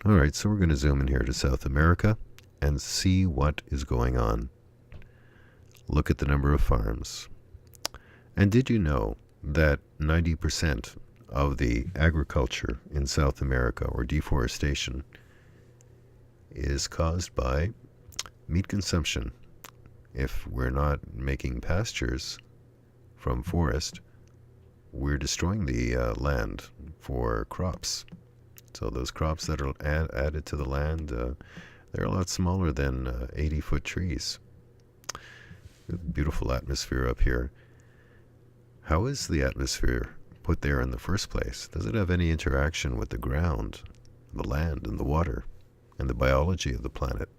All right, so we're going to zoom in here to South America and see what is going on. Look at the number of farms. And did you know that 90% of the agriculture in South America, or deforestation, is caused by meat consumption? If we're not making pastures from forest, we're destroying the land for crops. So those crops that are added to the land, they're a lot smaller than 80-foot trees. Beautiful atmosphere up here. How is the atmosphere put there in the first place? Does it have any interaction with the ground, the land, and the water, and the biology of the planet?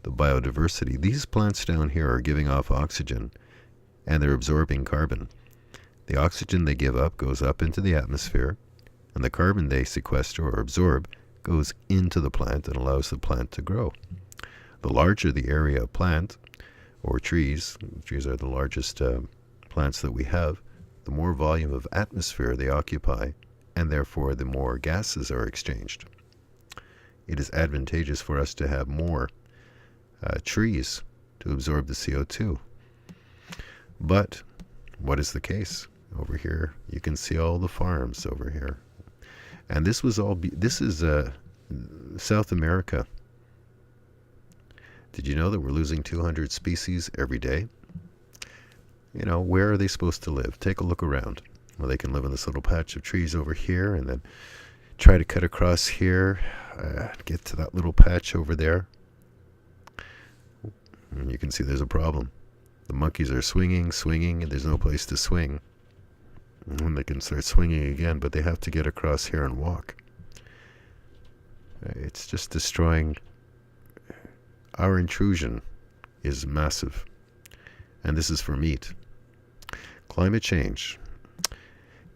The biodiversity. These plants down here are giving off oxygen, and they're absorbing carbon. The oxygen they give up goes up into the atmosphere, and the carbon they sequester or absorb goes into the plant and allows the plant to grow. The larger the area of plant, or trees are the largest plants that we have, the more volume of atmosphere they occupy, and therefore the more gases are exchanged. It is advantageous for us to have more trees to absorb the CO2. But what is the case? Over here, you can see all the farms over here. And this is South America. Did you know that we're losing 200 species every day? You know, where are they supposed to live? Take a look around. Well, they can live in this little patch of trees over here and then try to cut across here, get to that little patch over there. And you can see there's a problem. The monkeys are swinging, and there's no place to swing. And they can start swinging again, but they have to get across here and walk. It's just destroying. Our intrusion is massive. And this is for meat. Climate change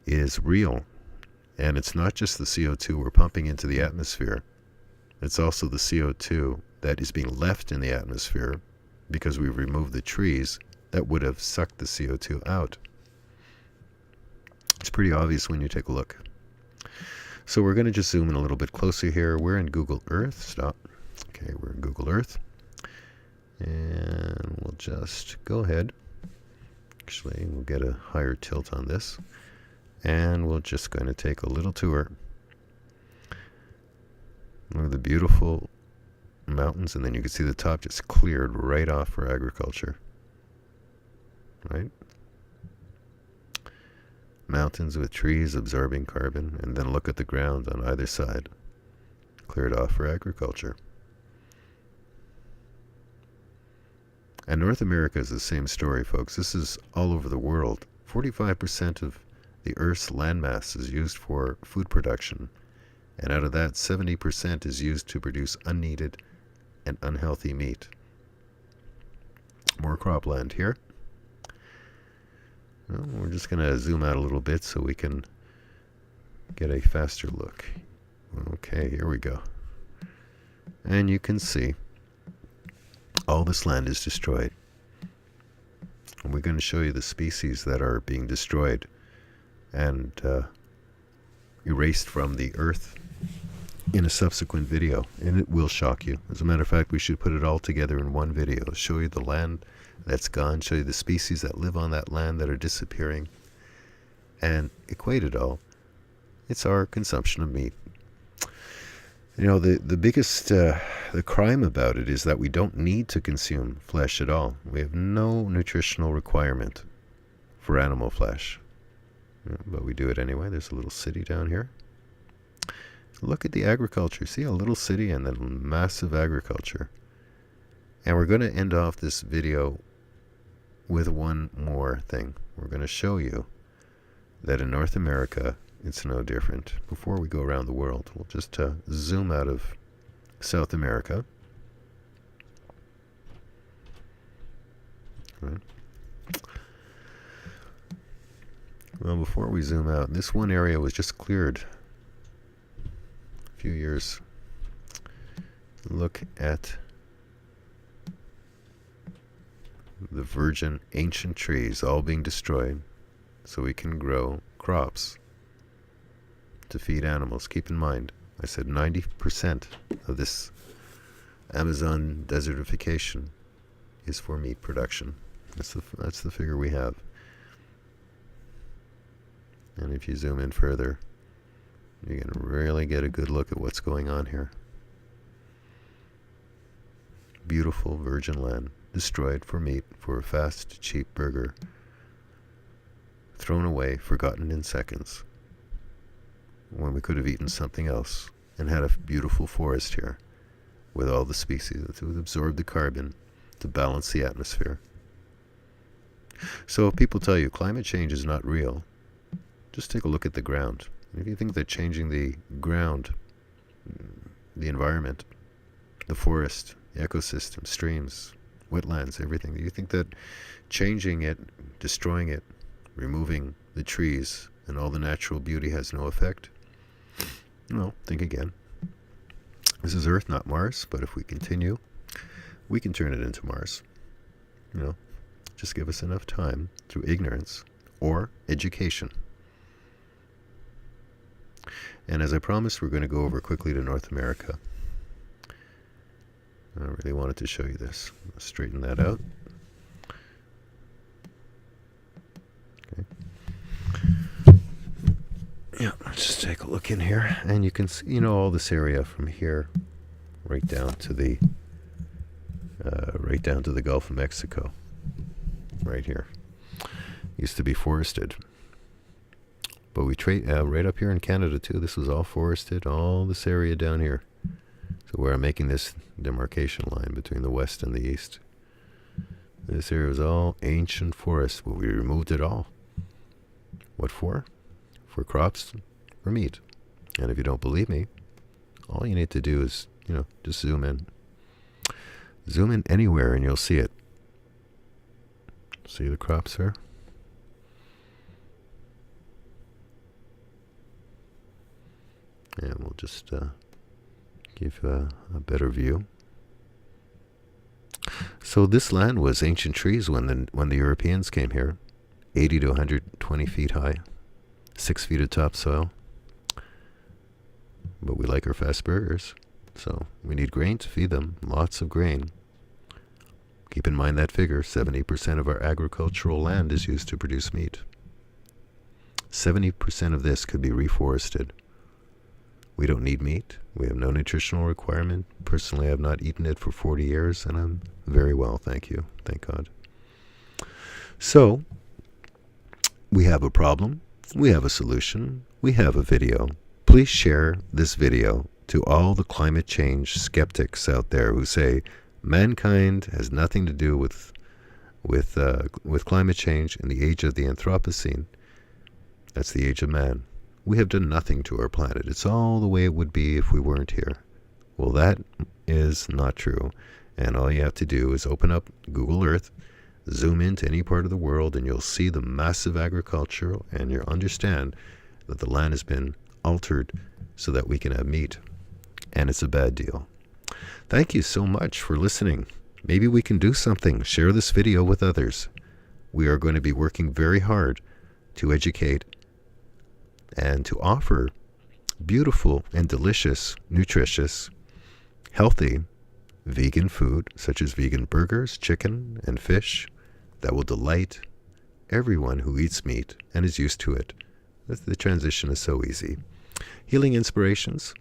is real. And it's not just the CO2 we're pumping into the atmosphere. It's also the CO2 that is being left in the atmosphere because we've removed the trees that would have sucked the CO2 out. It's pretty obvious when you take a look. So we're going to just zoom in a little bit closer here. We're in Google Earth. Stop. Okay, we're in Google Earth. And we'll just go ahead. Actually, we'll get a higher tilt on this. And we're just going to take a little tour. Look at the beautiful mountains, and then you can see the top just cleared right off for agriculture. Right? Mountains with trees absorbing carbon, and then look at the ground on either side. Cleared off for agriculture. And North America is the same story, folks. This is all over the world. 45% of the Earth's landmass is used for food production. And out of that, 70% is used to produce unneeded and unhealthy meat. More cropland here. Well, we're just going to zoom out a little bit so we can get a faster look. Okay, here we go. And you can see all this land is destroyed. And we're going to show you the species that are being destroyed and erased from the earth in a subsequent video, and it will shock you. As a matter of fact, we should put it all together in one video. Show you the land that's gone, show you the species that live on that land that are disappearing, and equate it all. It's our consumption of meat. You know, the biggest the crime about it is that we don't need to consume flesh at all. We have no nutritional requirement for animal flesh. But we do it anyway. There's a little city down here. Look at the agriculture. See, a little city and then massive agriculture. And we're going to end off this video with one more thing. We're going to show you that in North America, it's no different. Before we go around the world, we'll just zoom out of South America. Right. Well, before we zoom out, this one area was just cleared a few years. Look at the virgin ancient trees all being destroyed so we can grow crops to feed animals. Keep in mind, I said 90% of this Amazon desertification is for meat production. That's the figure we have. And if you zoom in further, you can really get a good look at what's going on here. Beautiful virgin land, destroyed for meat, for a fast, cheap burger. Thrown away, forgotten in seconds, when we could have eaten something else and had a beautiful forest here with all the species that would absorb the carbon to balance the atmosphere. So if people tell you climate change is not real, just take a look at the ground. If you think that changing the ground, the environment, the forest, the ecosystem, streams, wetlands, everything, you think that changing it, destroying it, removing the trees and all the natural beauty has no effect? Well, think again. This is Earth, not Mars, but if we continue, we can turn it into Mars. Just give us enough time through ignorance or education. And as I promised, we're going to go over quickly to North America. I really wanted to show you this. Let's straighten that out. Okay. Yeah, let's just take a look in here, and you can see, all this area from here right down to the Gulf of Mexico. Right here used to be forested, but we trade right up here in Canada too. This was all forested, all this area down here. So where I'm making this demarcation line between the west and the east, this area was all ancient forest, but we removed it all. What for? For crops, for meat. And if you don't believe me, all you need to do is just zoom in anywhere and you'll see it. See the crops there? And we'll just give a better view. So this land was ancient trees when the Europeans came here, 80 to 120 feet high, 6 feet of topsoil. But we like our fast burgers, so we need grain to feed them, lots of grain. Keep in mind that figure, 70% of our agricultural land is used to produce meat. 70% of this could be reforested. We don't need meat. We have no nutritional requirement. Personally, I have not eaten it for 40 years, and I'm very well, thank you. Thank God. So, we have a problem. We have a solution. We have a video. Please share this video to all the climate change skeptics out there who say, mankind has nothing to do with climate change in the age of the Anthropocene. That's the age of man. We have done nothing to our planet. It's all the way it would be if we weren't here. Well, that is not true. And all you have to do is open up Google Earth, zoom into any part of the world, and you'll see the massive agriculture, and you'll understand that the land has been altered so that we can have meat. And it's a bad deal. Thank you so much for listening. Maybe we can do something. Share this video with others. We are going to be working very hard to educate and to offer beautiful and delicious, nutritious, healthy vegan food, such as vegan burgers, chicken, and fish, that will delight everyone who eats meat and is used to it. The transition is so easy. Healing inspirations